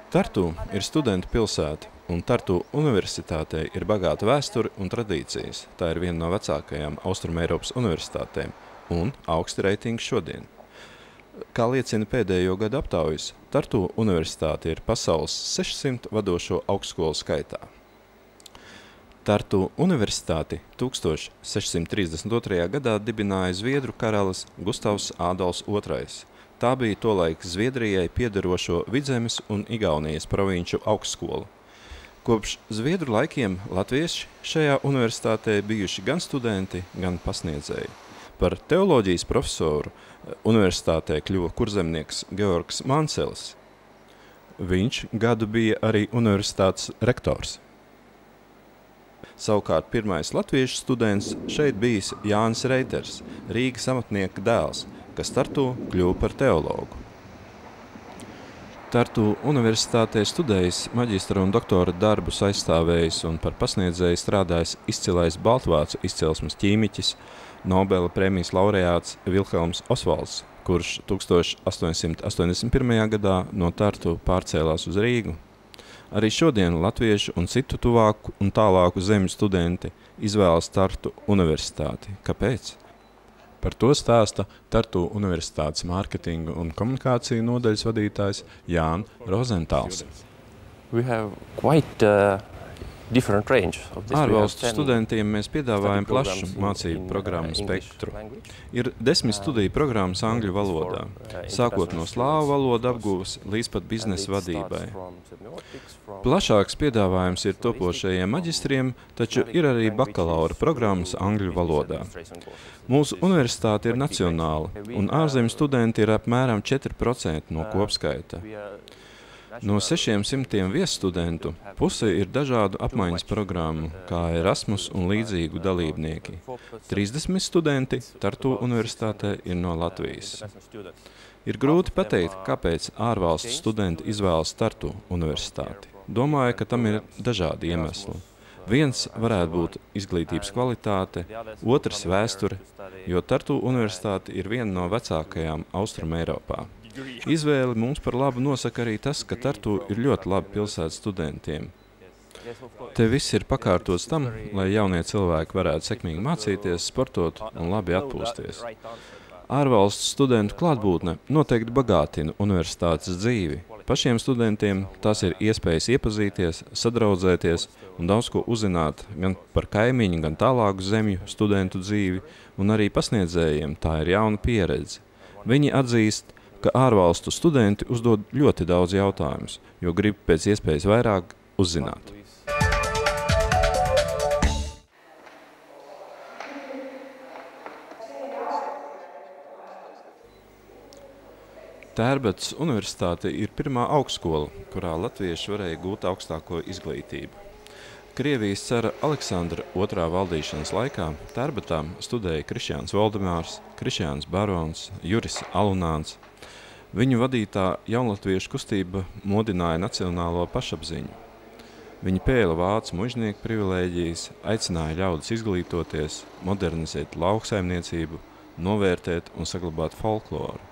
Tartu ir studentu pilsēta, un Tartu universitātei ir bagāta vēsture un tradīcijas. Tā ir viena no vecākajām Austrumeiropas universitātēm un augsti reitingi šodien. Kā liecina pēdējo gadu aptaujas, Tartu universitāte ir pasaules 600 vadošo augstskolu skaitā. Tartu universitāti 1632. gadā dibināja Zviedru karalis Gustavs Ādolfs II. Tā bija tolaik Zviedrijai piederošo Vidzemes un Igaunijas provinču augstskola. Kopš Zviedru laikiem latvieši šajā universitātē bijuši gan studenti, gan pasniedzēji. Par teoloģijas profesoru universitātē kļuva kurzemnieks Georgs Manselis. Viņš gadu bija arī universitātes rektors. Savukārt pirmais latviešu students šeit bijis Jānis Reiters, Rīgas amatnieka dēls, kas Tartu kļuva par teologu. Tartu universitātē studējis maģistra un doktora darbus aizstāvējis un par pasniedzēju strādājis izcilais baltvācu izcelsmes ķīmiķis, Nobela prēmijas laureāts Vilhelms Osvalds, kurš 1881. gadā no Tartu pārcēlās uz Rīgu. Arī šodien latviešu un citu tuvāku un tālāku zemju studenti izvēlas Tartu universitāti. Kāpēc? Par to stāsta Tartu universitātes mārketinga un komunikāciju nodaļas vadītājs Jānis Rozentāls. Ārvalstu studentiem mēs piedāvājam plašu mācību programmu spektru. Ir 10 studiju programmas angļu valodā, sākot no slāvu valodu apguves līdz pat biznesa vadībai. Plašāks piedāvājums ir topošajiem maģistriem, taču ir arī bakalaura programmas angļu valodā. Mūsu universitāte ir nacionāla, un ārzemju studenti ir apmēram 4% no kopskaita. No 600 viesstudentu puse ir dažādu apmaiņas programmu, kā Erasmus un līdzīgu dalībnieki. 30 studenti Tartu universitātē ir no Latvijas. Ir grūti pateikt, kāpēc ārvalstu studenti izvēlas Tartu universitāti. Domāju, ka tam ir dažādi iemesli. Viens varētu būt izglītības kvalitāte, otrs vēsture, jo Tartu universitāte ir viena no vecākajām Austrumeiropā. Izvēli mums par labu nosaka arī tas, ka Tartu ir ļoti labi pilsēta studentiem. Te viss ir pakārtots tam, lai jaunie cilvēki varētu sekmīgi mācīties, sportot un labi atpūsties. Ārvalstu studentu klātbūtne noteikti bagātina universitātes dzīvi. Pašiem studentiem tās ir iespējas iepazīties, sadraudzēties un daudz ko uzzināt gan par kaimiņu, gan tālāku zemju studentu dzīvi, un arī pasniedzējiem tā ir jauna pieredze. Viņi atzīst, ka ārvalstu studenti uzdod ļoti daudz jautājumus, jo grib pēc iespējas vairāk uzzināt. Tērbatas universitāte ir pirmā augstskola, kurā latvieši varēja gūt augstāko izglītību. Krievijas cara Aleksandra II valdīšanas laikā Tērbatā studēja Krišjāns Voldemārs, Krišjāns Barons, Juris Alunāns. Viņu vadītā jaunlatviešu kustība modināja nacionālo pašapziņu. Viņi pēla vācu mužnieku privilēģijas, aicināja ļaudis izglītoties, modernizēt lauksaimniecību, novērtēt un saglabāt folkloru.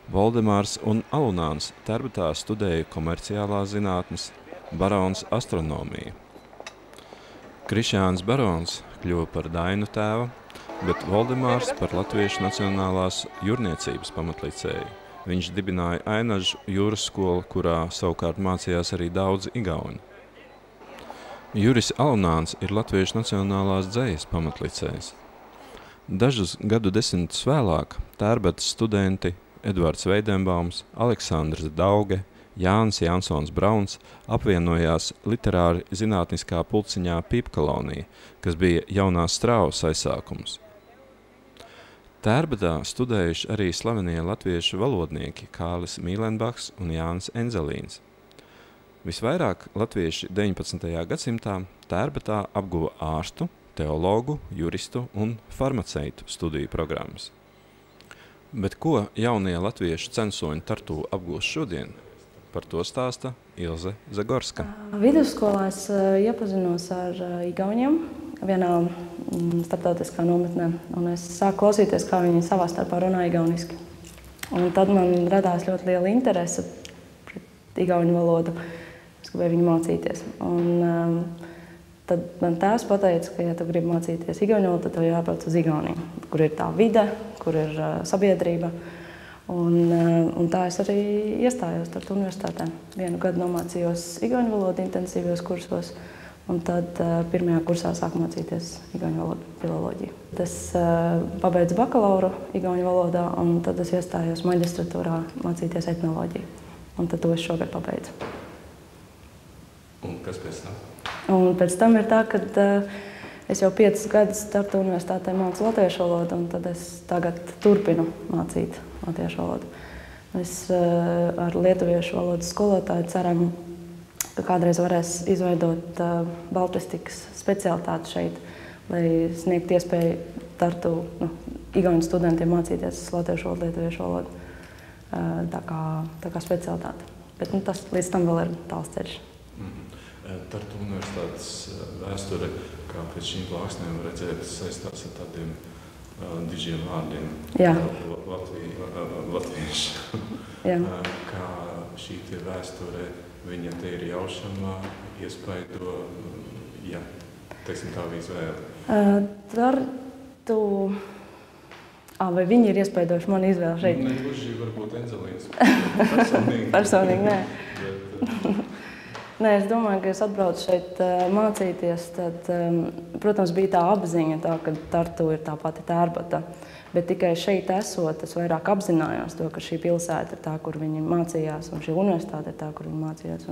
Voldemārs un Alunāns Tērbatā studēja komerciālās zinātnes, Barons astronomiju. Krišjāns Barons kļuva par dainu tēvu, bet Voldemārs par Latviešu nacionālās jūrniecības pamatlicēju. Viņš dibināja Ainažu jūras skolu, kurā savukārt mācījās arī daudzi igauņi. Juris Alunāns ir Latviešu nacionālās dzejas pamatlicējs. Dažus gadu desmitus vēlāk Tērbatas studenti Edvards Veidenbaums, Aleksandrs Dauge, Jānis Jansons Brauns apvienojās literāri zinātniskā pulciņā Pīpkalonija, kas bija jaunās Strauvas aizsākums. Tērbatā studējuši arī slavenie latviešu valodnieki Kālis Mīlenbachs un Jānis Enzelīns. Visvairāk latvieši 19. gadsimtā Tērbatā apguva ārstu, teologu, juristu un farmaceitu studiju programmas. Bet ko jaunie latviešu censoņi Tartu apgūst šodien? Par to stāsta Ilze Zagorska. Vidusskolā es iepazinos ar igauņiem vienā starptautiskā nometnē, un es sāku klausīties, kā viņi savā starpā runā igauniski. Un tad man radās ļoti liela interese pret igauņu valodu. Es gribēju viņu mācīties. Un tad man tēvs pateica, ka, ja tu gribi mācīties igauņu valodu, tad tev jābrauc uz Igauniju, kur ir tā vide, kur ir sabiedrība. Un tā es arī iestājos Tartu universitātē. 1 gadu nomācījos igauņu valodu intensīvos kursos, un tad pirmajā kursā sāku mācīties igauņu valodu filoloģiju. Es pabeidzu bakalauru igauņu valodā, un tad es iestājos maģistratūrā mācīties etnoloģiju. Un tad to es šogad pabeidzu. Un kas pēc tam? Un pēc tam ir tā, ka es jau 5 gadus Tartu universitātē mācu latviešu valodu, un tad es tagad turpinu mācīt latviešu valodu. Es ar lietuviešu valodas skolotāju ceram, ka kādreiz varēs izveidot baltistikas specialitāti šeit, lai sniegt iespēju Tartu igauņu studentiem mācīties latviešu valodu, lietuviešu valodu. Tā kā specialitāte. Bet līdz tam vēl ir tāls ceļš. Tartu universitātes vēsture, kā pēc šīm plāksnēm redzēt, saistās ar tādiem dižiem vārdiem. Jā. Latviešu. Jā. Kā šī te vēsture, viņa te ir jaušama, iespaido, ja, teiksim tā izvēle. Tartu... Vai viņi ir iespaidojuši manu izvēli šeit? Ne, gluži varbūt Enzelīns. Personīgi, nē. Nē, es domāju, ka es atbraucu šeit mācīties, tad, protams, bija tā apziņa, ka Tartu ir tā pati Tērbata. Bet tikai šeit esot, es vairāk apzinājos to, ka šī pilsēta ir tā, kur viņi mācījās, un šī universitāte ir tā, kur viņi mācījās.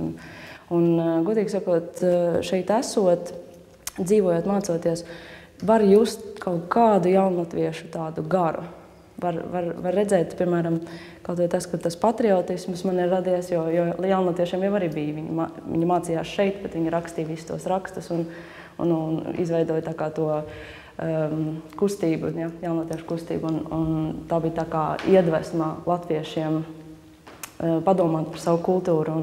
Un godīgi sakot, šeit esot, dzīvojot, mācoties, var just kaut kādu jaunatviešu tādu garu. Var redzēt, piemēram, kaut vai tas, ka tas patriotisms man ir radies, jo jaunatviešiem jau arī bija. Viņi mācījās šeit, bet viņi rakstīja visus tos rakstus un izveidoja tā kā to kustību, ja, jaunatviešu kustību. Un tā bija tā kā iedvesma latviešiem padomāt par savu kultūru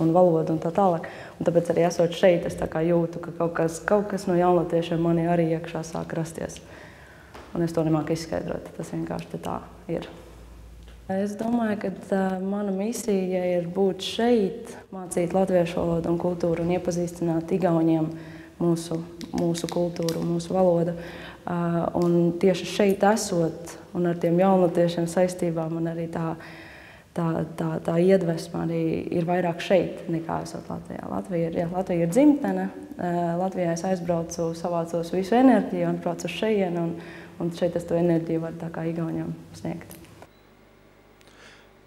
un valodu un tā tālāk. Un tāpēc arī esot šeit, es tā kā jūtu, ka kaut kas no jaunatviešiem mani arī iekšā sāk rasties. Un es to nemāku izskaidrot, tas vienkārši tā ir. Es domāju, ka mana misija ir būt šeit, mācīt latviešu valodu un kultūru un iepazīstināt igauņiem mūsu kultūru, mūsu valodu. Un tieši šeit esot un ar tiem jaunatviešiem saistībām un arī tā iedvesma arī ir vairāk šeit nekā esot Latvijā. Latvija ir dzimtene. Latvijā es aizbraucu, savācos visu enerģiju un braucu uz šejienu. Un šeit es to enerģiju varu tā kā igauņiem sniegt.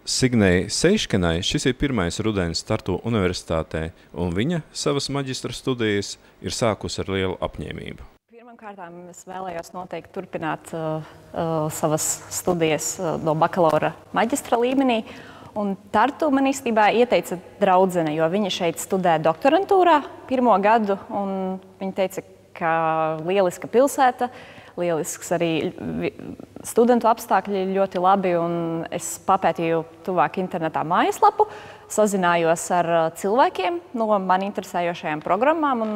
Signei Seiškenai šis ir pirmais rudens Tartu universitātē, un viņa savas maģistra studijas ir sākusi ar lielu apņēmību. Pirmkārt, es vēlējos noteikti turpināt savas studijas no bakalaura maģistra līmenī. Un Tartu man īstenībā ieteica draudzene, jo viņa šeit studē doktorantūrā 1. gadu. Un viņa teica, ka lieliska pilsēta, lielisks arī studentu apstākļi ļoti labi. Un es papētīju tuvāk internetā mājaslapu, sazinājos ar cilvēkiem no man interesējošajām programmām. Un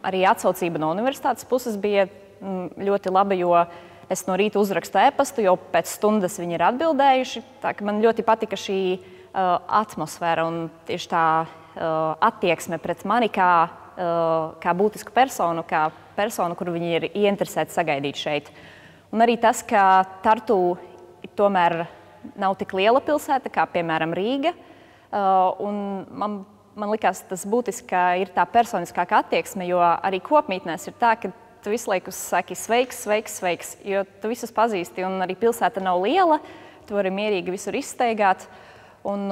arī atsaucība no universitātes puses bija ļoti laba, jo es no rīta uzrakstu e-pastu, jau pēc stundas viņi ir atbildējuši. Tā ka man ļoti patika šī atmosfēra un tieši tā attieksme pret mani kā būtisku personu, kuru viņi ir ieinteresēti sagaidīt šeit. Un arī tas, ka Tartu tomēr nav tik liela pilsēta, kā piemēram Rīga. Un man likās tas būtiski, ka ir tā personiskāka attieksme, jo arī kopmītnēs ir tā, ka tu visu laiku saki sveiks, sveiks, sveiks, jo tu visus pazīsti, un arī pilsēta nav liela, tu vari mierīgi visur izsteigāt, un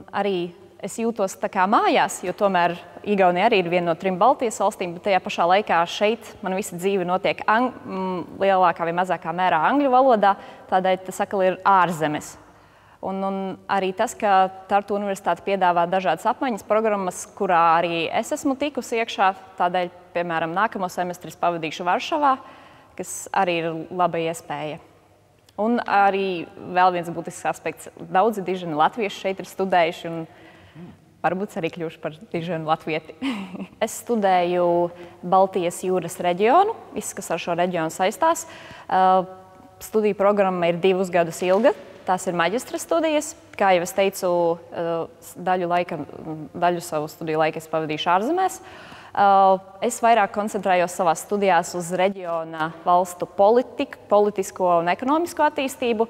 arī es jūtos tā kā mājās, jo tomēr Igaunija arī ir viena no 3 Baltijas valstīm, bet tajā pašā laikā šeit man visa dzīve notiek lielākā vai mazākā mērā angļu valodā, tādēļ tas atkal ir ārzemes. Un arī tas, ka Tartu universitāte piedāvā dažādas apmaiņas programmas, kurā arī es esmu tikusi iekšā, tādēļ, piemēram, nākamo semestri pavadīšu Varšavā, kas arī ir laba iespēja. Un arī vēl viens būtisks aspekts. Daudzi diženi latvieši šeit ir studējuši un varbūt arī kļuvuši par diženu latvieti. Es studēju Baltijas jūras reģionu, viss, kas ar šo reģionu saistās. Studiju programma ir 2 gadus ilga. tās ir maģistra studijas. Kā jau es teicu, daļu savu studiju laika es pavadīšu ārzemēs. Es vairāk koncentrējos savās studijās uz reģiona valstu politisko un ekonomisko attīstību,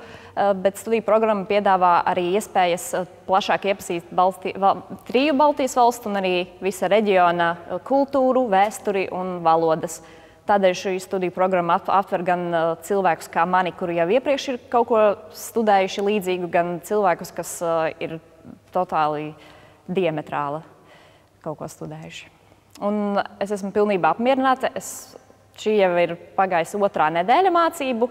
bet studiju programma piedāvā arī iespējas plašāk iepazīt 3 Baltijas valstu un arī visa reģiona kultūru, vēsturi un valodas. Tādēļ šī studiju programma aptver gan cilvēkus kā mani, kuri jau iepriekš ir kaut ko studējuši līdzīgu, gan cilvēkus, kas ir totāli diametrāli kaut ko studējuši. Un es esmu pilnībā apmierināta. Šī jau ir pagājusi 2. nedēļa mācību.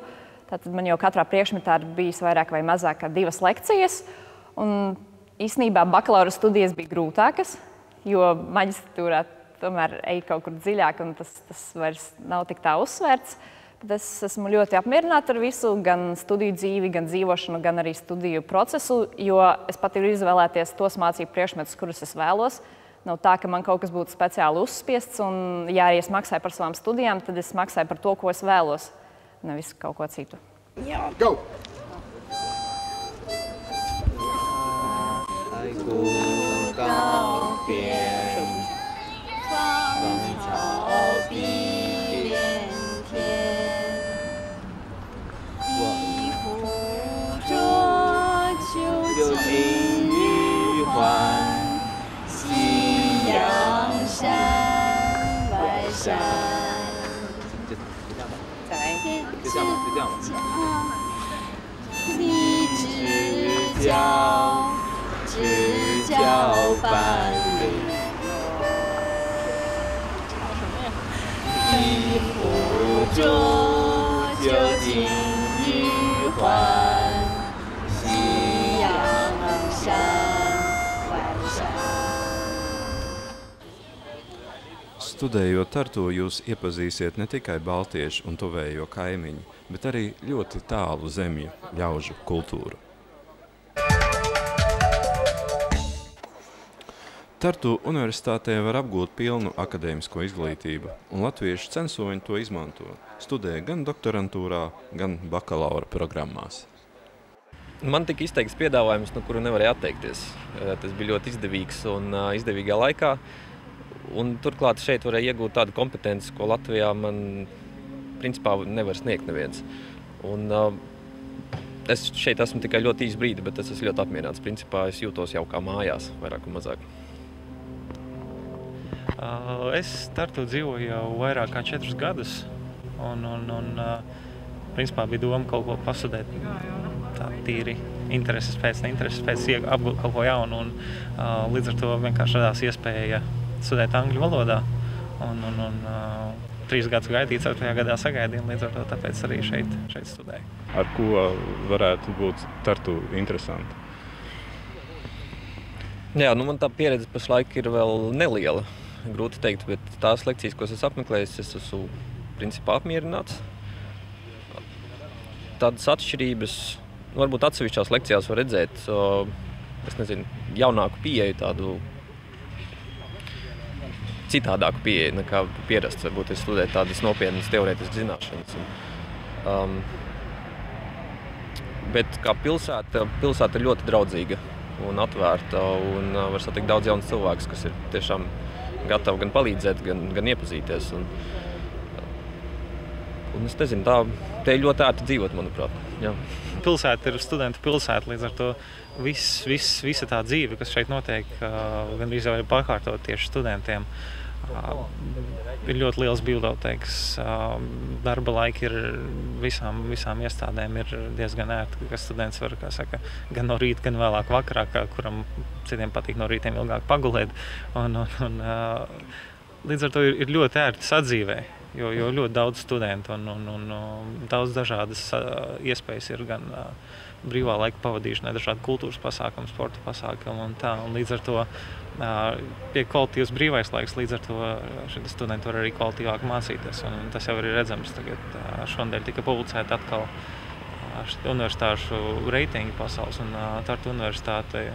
Tātad man jau katrā priekšmetā ir bijis vairāk vai mazāk kā 2 lekcijas. Un īsnībā bakalaura studijas bija grūtākas, jo maģistratūrā tomēr ej kaut kur dziļāk, un tas vairs nav tik tā uzsvērts. Bet es esmu ļoti apmierināta ar visu, gan studiju dzīvi, gan dzīvošanu, gan arī studiju procesu, jo es pat varu izvēlēties tos mācību priekšmetus, kurus es vēlos. Nav tā, ka man kaut kas būtu speciāli uzspiests, un ja arī es maksāju par savām studijām, tad es maksāju par to, ko es vēlos, nevis kaut ko citu. Jā. Go! Studējot Tartu, jūs iepazīsiet ne tikai baltiešu un tuvējo kaimiņu, bet arī ļoti tālu zemju ļaužu kultūru. Tartu universitātē var apgūt pilnu akadēmisko izglītību, un latviešu censoņi to izmanto. Studē gan doktorantūrā, gan bakalaura programmās. Man tika izteikts piedāvājums, no kuru nevarēja atteikties. Tas bija ļoti izdevīgs un izdevīgā laikā. Un turklāt šeit varēja iegūt tādu kompetenci, ko Latvijā man principā nevar sniegt neviens. Un es šeit esmu tikai ļoti īsu brīdi, bet es esmu ļoti apmierināts. Principā es jūtos jau kā mājās, vairāk un mazāk. Es Tartu dzīvoju jau vairāk kā 4 gadus. Principā bija doma kaut ko pasudēt tā tīri intereses pēc, apgūt kaut ko jaunu. Līdz ar to vienkārši radās iespēja studēt angļu valodā, un 3 gadus gaidīju, 4. gadā sagaidīju, līdz ar to tāpēc arī šeit studēju. Ar ko varētu būt Tartu interesanti? Jā, man tā pieredze pašlaik ir vēl neliela, grūti teikt, bet tās lekcijas, ko es apmeklējis, es esmu principā apmierināts. Tādas atšķirības, varbūt atsevišķās lekcijās var redzēt, es nezinu, jaunāku pieeju, tādu citādāku pieeju, nekā pierasts, varbūt es studēju tādas nopietnas teorētiskas zināšanas. Bet kā pilsēta ir ļoti draudzīga un atvērta, un var satikt daudz jaunus cilvēkus, kas ir tiešām gatavi gan palīdzēt, gan iepazīties. Un es nezinu, te ir ļoti ērti dzīvot, manuprāt. Jā. Pilsēta ir studentu pilsēta, līdz ar to visa tā dzīve, kas šeit notiek, gandrīz jau ir pakārtot tieši studentiem. Ir ļoti liels bibliotēkas, darba laiki ir visām iestādēm ir diezgan ērti, ka students var, kā saka, gan no rīta, gan vēlāk vakarā, kuram citiem patīk no rītiem ilgāk pagulēt. Līdz ar to ir ļoti ērti sadzīvē, jo ļoti daudz studentu un daudz dažādas iespējas ir gan brīvā laika pavadīšanai, dažādi kultūras pasākumi, sporta pasākumi un tā. Un līdz ar to pie kvalitīvs brīvais laiks, līdz ar to studenti var arī kvalitīvāk mācīties. Un tas jau ir redzams. Tagad šonadēļ tika publicēta atkal universitāšu reitingi pasaules, un Tartu universitāte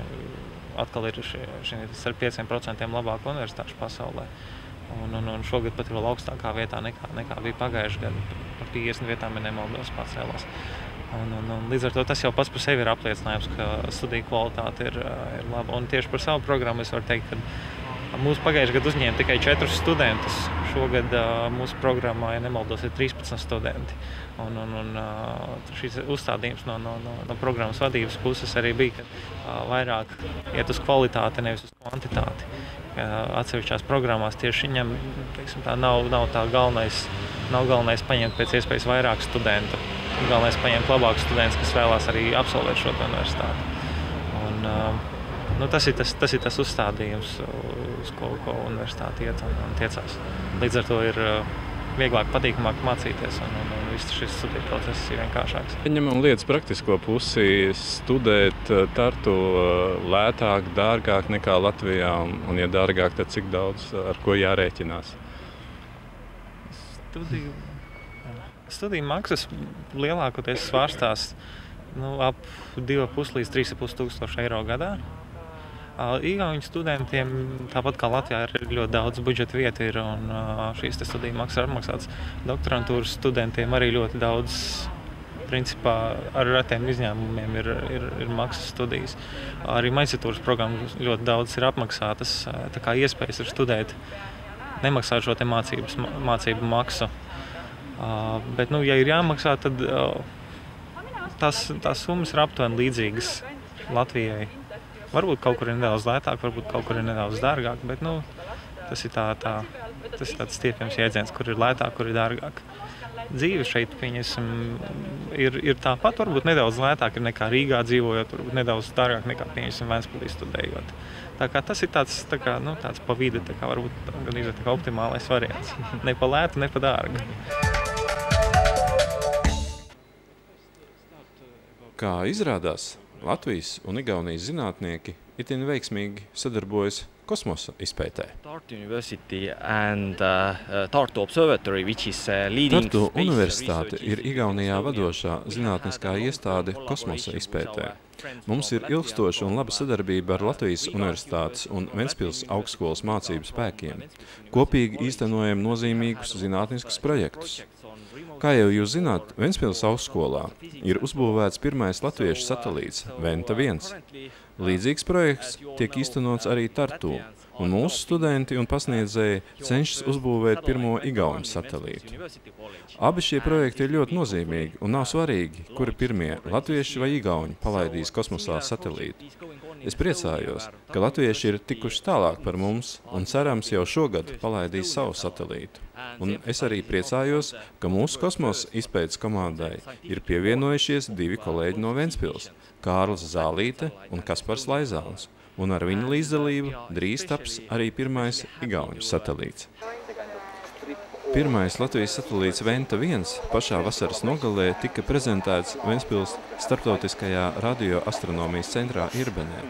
atkal ir ar 5% labāku universitāšu pasaulē. Un šogad pat ir vēl augstākā vietā nekā bija pagājušajā gadā. Par 50 vietām, ja nemaldos, pacēlās. Un līdz ar to tas jau pats par sevi ir apliecinājums, ka studiju kvalitāte ir laba. Un tieši par savu programmu es varu teikt, ka mūsu pagājušajā gadā uzņēma tikai 4 studentus. Šogad mūsu programmā, ja nemaldos, ir 13 studenti. Un šīs uzstādījums no programmas vadības puses arī bija, ka vairāk iet uz kvalitāti, nevis uz kvantitāti. Atsevišķās programmās tieši viņam, teiksim, tā nav tā galvenais paņemt pēc iespējas vairāk studentu. Galvenais paņemt labākus studentus, kas vēlās arī absolvēt šo universitāti. Un, tas ir tas uzstādījums, uz ko universitāte iet un tiecās. Līdz ar to ir vieglāk, patīkamāk mācīties un viss šis studiju process ir vienkāršāks. Ņemam lietas praktisko pusi, studēt Tartu lētāk, dārgāk nekā Latvijā, un ja dārgāk, tad cik daudz, ar ko jārēķinās? Studiju maksas lielākoties svārstās ap 2,5 līdz 3,5 tūkstoši eiro gadā. Igauņu studentiem, tāpat kā Latvijā, ir ļoti daudz budžeta vietu un šīs studiju maksas ir apmaksātas. Doktorantūras studentiem arī ļoti daudz, principā ar retiem izņēmumiem ir maksas studijas. Arī maģistratūras programmas ļoti daudz ir apmaksātas, tā kā iespējas ir studēt, nemaksāt šo te mācību maksu. Bet, ja ir jāmaksā, tad tās summas ir aptuveni līdzīgas Latvijai. Varbūt kaut kur ir nedaudz lētāk, varbūt kaut kur ir nedaudz dārgāk, bet tas ir tāds stiepjams jēdziens, kur ir lētāk, kur ir dārgāk. Dzīve šeit, pieņemsim, ir tāpat, varbūt nedaudz lētāk nekā Rīgā dzīvojot, varbūt nedaudz dārgāk nekā, pieņemsim, Ventspilī studējot. Tā kā tas ir tāds pa vidi, varbūt gan optimālais variants. Ne pa lētu, ne pa dārgu. Kā izrādās, Latvijas un Igaunijas zinātnieki itin veiksmīgi sadarbojas kosmosa izpētē. Tartu University and Tartu Observatory, which is leading Tartu universitāte ir Igaunijā vadošā zinātniskā iestāde kosmosa izpētē. Mums ir ilgstoša un laba sadarbība ar Latvijas universitātes un Ventspils augstskolas mācību spēkiem. Kopīgi īstenojam nozīmīgus zinātniskus projektus. Kā jau jūs zināt, Ventspils augstskolā ir uzbūvēts pirmais latviešu satelīts Venta 1. Līdzīgs projekts tiek īstenots arī Tartu, un mūsu studenti un pasniedzēji cenšas uzbūvēt pirmo igauņu satelītu. Abi šie projekti ir ļoti nozīmīgi un nav svarīgi, kuri pirmie latvieši vai igauņi palaidīs kosmosā satelītu. Es priecājos, ka latvieši ir tikuši tālāk par mums un cerams jau šogad palaidīs savu satelītu. Un es arī priecājos, ka mūsu kosmosa izpētes komandai ir pievienojušies 2 kolēģi no Ventspils – Kārlis Zālīte un Kaspars Laizāns, un ar viņu līdzdalību drīz taps arī pirmais igauņu satelīts. Pirmais Latvijas satelīts Venta 1 pašā vasaras nogalē tika prezentēts Ventspils starptautiskajā radioastronomijas centrā Irbenē.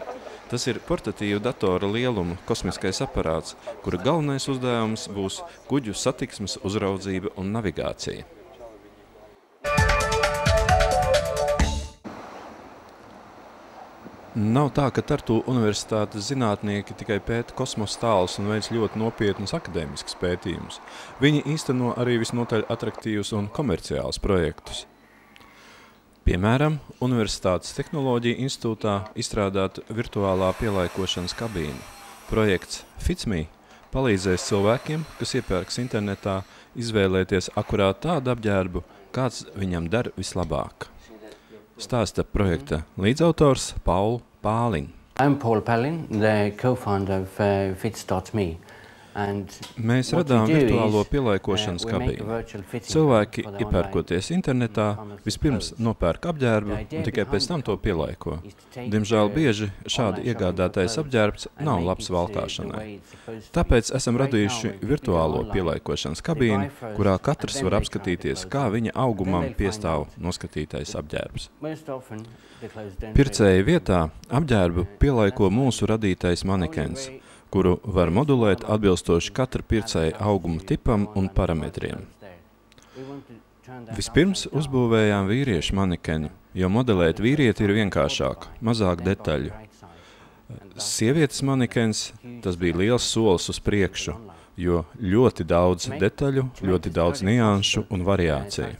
Tas ir portatīvu datora lieluma kosmiskais aparāts, kura galvenais uzdevums būs kuģu satiksmes uzraudzība un navigācija. Nav tā, ka Tartu universitātes zinātnieki tikai pēta kosmosa tālus un veic ļoti nopietnus akadēmiskus pētījumus. Viņi īsteno arī visnotaļ atraktīvus un komerciālus projektus. Piemēram, Universitātes tehnoloģija institūtā izstrādāta virtuālā pielaikošanas kabīne. Projekts FitMe palīdzēs cilvēkiem, kas iepērks internetā, izvēlēties akurāt tādu apģērbu, kāds viņam der vislabāk. Stāsta projekta līdzautors Paul Pālin. I'm Paul Pālin, the co-founder of Fit.me. Mēs radām virtuālo pielaikošanas kabīni. Cilvēki, iepērkoties internetā, vispirms nopērk apģērbu un tikai pēc tam to pielaiko. Diemžēl bieži šādi iegādātais apģērbs nav labs valkāšanai. Tāpēc esam radījuši virtuālo pielaikošanas kabīni, kurā katrs var apskatīties, kā viņa augumam piestāv noskatītais apģērbs. Pircēja vietā apģērbu pielaiko mūsu radītais manekens, kuru var modulēt atbilstoši katra pircēja auguma tipam un parametriem. Vispirms uzbūvējām vīriešu manekeni, jo modelēt vīrieti ir vienkāršāk, mazāk detaļu. Sievietes manekens, tas bija liels solis uz priekšu, jo ļoti daudz detaļu, ļoti daudz nianšu un variāciju.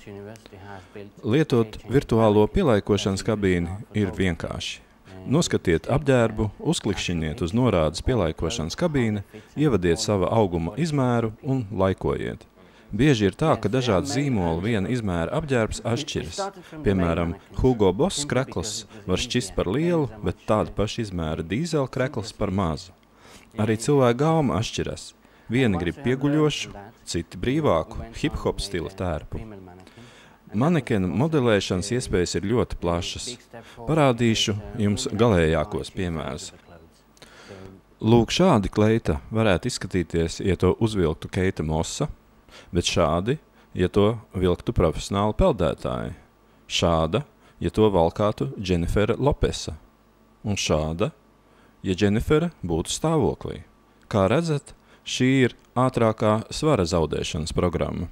Lietot virtuālo pielaikošanas kabīni ir vienkārši. Noskatiet apģērbu, uzklikšķiniet uz norādes pielaikošanas kabīne, ievadiet sava auguma izmēru un laikojiet. Bieži ir tā, ka dažādi zīmoli viena izmēra apģērbs atšķiras. Piemēram, Hugo Boss krekls var šķist par lielu, bet tāda paša izmēra dīzela krekls par mazu. Arī cilvēka gauma atšķiras. Vieni grib pieguļošu, citi brīvāku, hip-hop stila tērpu. Manekena modelēšanas iespējas ir ļoti plašas. Parādīšu jums galējākos piemērus. Lūk, šādi kleita varētu izskatīties, ja to uzvilktu Keita Mossa, bet šādi, ja to vilktu profesionāli peldētāji. Šāda, ja to valkātu Dženifera Lopesa. Un šāda, ja Dženifera būtu stāvoklī. Kā redzat, šī ir ātrākā svara zaudēšanas programma.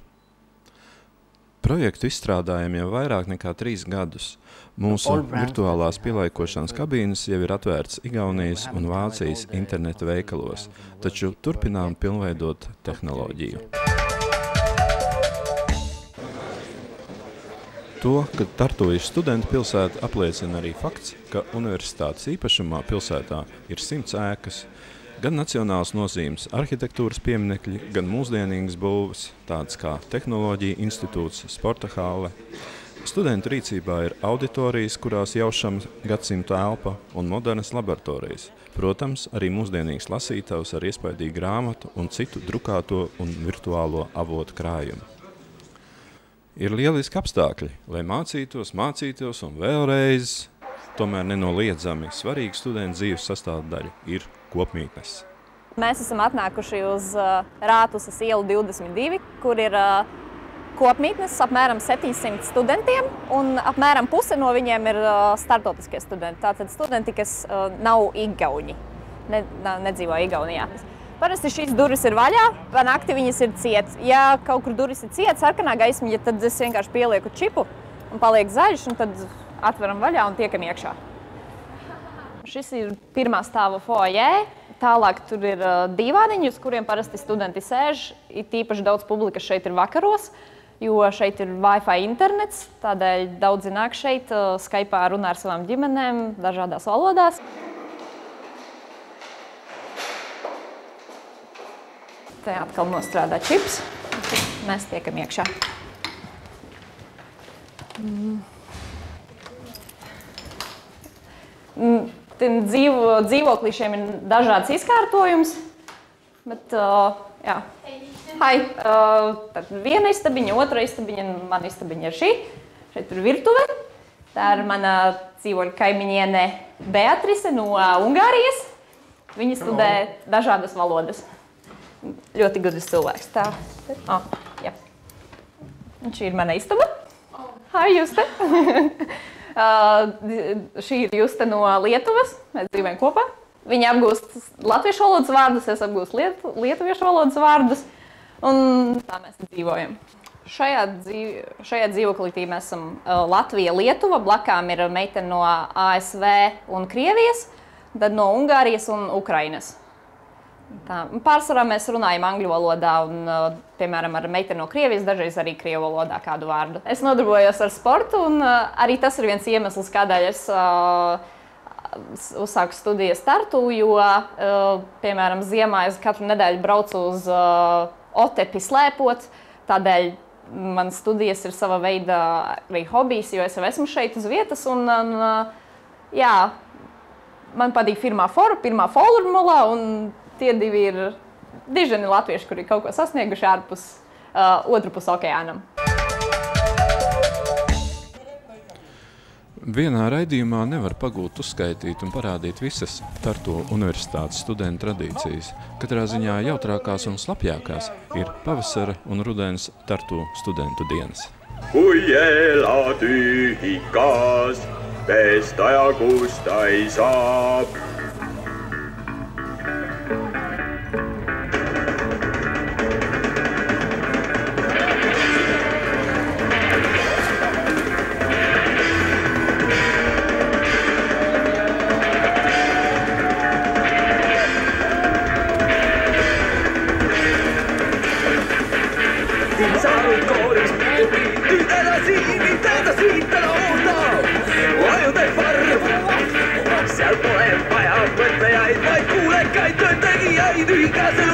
Projektu izstrādājam jau vairāk nekā 3 gadus. Mūsu virtuālās pielaikošanas kabīnes jau ir atvērts Igaunijas un Vācijas interneta veikalos, taču turpinām pilnveidot tehnoloģiju. To, ka Tartu ir studentu pilsēta, apliecina arī fakts, ka universitātes īpašumā pilsētā ir 100 ēkas, gan nacionāls nozīmes arhitektūras pieminekļi, gan mūsdienīgas būves, tādas kā Tehnoloģija institūts, sporta hāle. Studentu rīcībā ir auditorijas, kurās jaušam gadsimtu elpa un modernas laboratorijas. Protams, arī mūsdienīgs lasītājs ar iespaidīgu grāmatu un citu drukāto un virtuālo avotu krājumu. Ir lieliski apstākļi, lai mācītos un vēlreiz, tomēr nenoliedzami svarīgi studentu dzīves sastāvdaļa ir kopmītnes. Mēs esam atnākuši uz Rātusas ielu 22, kur ir kopmītnes apmēram 700 studentiem, un apmēram puse no viņiem ir starptautiskie studenti. Tātad studenti, kas nav igauņi, nedzīvo Igaunijā. Parasti šīs durvis ir vaļā, vai nakti viņas ir cietas. Ja kaut kur durvis ir cietas, sarkanā gaismiņa, tad es vienkārši pielieku čipu un paliek zaļš, un tad atveram vaļā un tiekam iekšā. Šis ir pirmā stāva foajē. Tālāk tur ir dīvāniņi, uz kuriem parasti studenti sēž. Ir tīpaši daudz publikas šeit ir vakaros, jo šeit ir Wi-Fi internets. Tādēļ daudzi nāk šeit, Skype'ā runā ar savām ģimenēm dažādās valodās. Te atkal nostrādā čips. Mēs tiekam iekšā. Dzīvoklīšiem ir dažāds izkārtojums, bet, jā. Hai, tad viena istabiņa, otra istabiņa, mana istabiņa ir šī. Šeit ir virtuve. Tā ir mana dzīvoļa kaimiņiene Beatrice no Ungārijas. Viņa studē dažādas valodas. Ļoti gudrs cilvēks. Tā. Jā. Un šī ir mana istaba. Hai, Juste! Šī ir Juste no Lietuvas. Mēs dzīvojam kopā. Viņa apgūst latviešu valodas vārdus, es apgūstu lietuviešu valodas vārdus. Un tā mēs dzīvojam. Šajā dzīvoklītī mēs esam Latvija, Lietuva. Blakām ir meitene no ASV un Krievijas, tad no Ungārijas un Ukrainas. Tā. Pārsvarā mēs runājam angļu valodā un, piemēram, ar meiteni no Krievijas, dažreiz arī krievu valodā kādu vārdu. Es nodarbojos ar sportu un arī tas ir viens iemesls, kādēļ es uzsāku studijas Tartu, jo, piemēram, ziemā es katru nedēļu braucu uz Otepi slēpot, tādēļ manas studijas ir sava veida arī hobijs, jo es jau esmu šeit uz vietas un jā, man patīk pirmā formula un tie divi ir diženi latvieši, kuri kaut ko sasnieguši ārpus otru pus okeānam. Vienā raidījumā nevar pagūt uzskaitīt un parādīt visas Tartu universitātes studentu tradīcijas. Katrā ziņā jautrākās un slapjākās ir pavasara un rudens Tartu studentu dienas. Kui elad ühikas, pesta ja kusta ei saab. Because